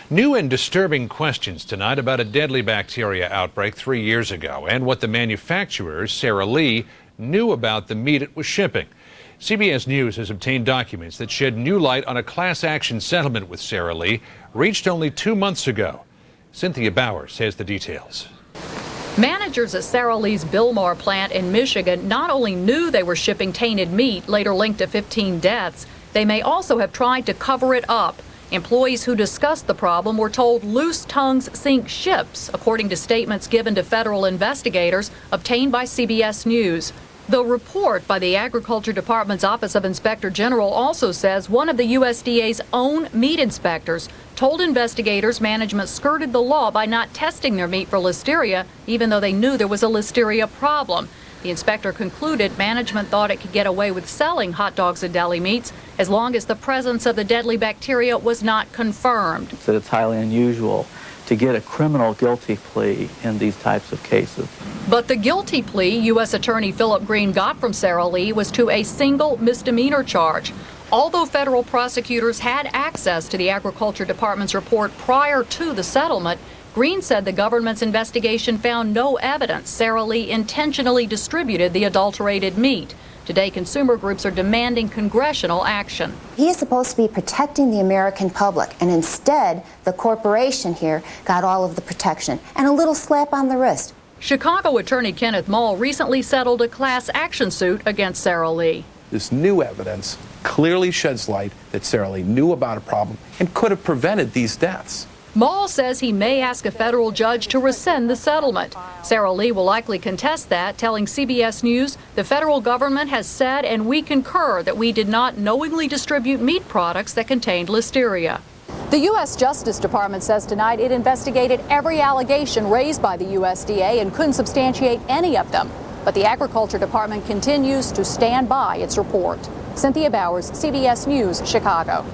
New and disturbing questions tonight about a deadly bacteria outbreak 3 years ago and what the manufacturer, Sara Lee, knew about the meat it was shipping. CBS News has obtained documents that shed new light on a class action settlement with Sara Lee reached only 2 months ago. Cynthia Bowers has the details. Managers at Sara Lee's Bilmar plant in Michigan not only knew they were shipping tainted meat, later linked to 15 deaths, they may also have tried to cover it up. Employees who discussed the problem were told loose tongues sink ships, according to statements given to federal investigators obtained by CBS News. The report by the Agriculture Department's Office of Inspector General also says one of the USDA's own meat inspectors told investigators management skirted the law by not testing their meat for listeria, even though they knew there was a listeria problem. The inspector concluded management thought it could get away with selling hot dogs and deli meats as long as the presence of the deadly bacteria was not confirmed. That it's highly unusual to get a criminal guilty plea in these types of cases. But the guilty plea U.S. Attorney PHILLIP Green got from Sara Lee was to a single misdemeanor charge. Although federal prosecutors had access to the Agriculture Department's report prior to the settlement, Green said the government's investigation found no evidence Sara Lee intentionally distributed the adulterated meat. Today, consumer groups are demanding congressional action. He is supposed to be protecting the American public, and instead, the corporation here got all of the protection and a little slap on the wrist. Chicago attorney Kenneth Moll recently settled a class action suit against Sara Lee. This new evidence clearly sheds light that Sara Lee knew about a problem and could have prevented these deaths. Moll says he may ask a federal judge to rescind the settlement. Sara Lee will likely contest that, telling CBS News, the federal government has said, and we concur, that we did not knowingly distribute meat products that contained listeria. The U.S. Justice Department says tonight it investigated every allegation raised by the USDA and couldn't substantiate any of them. But the Agriculture Department continues to stand by its report. Cynthia Bowers, CBS News, Chicago.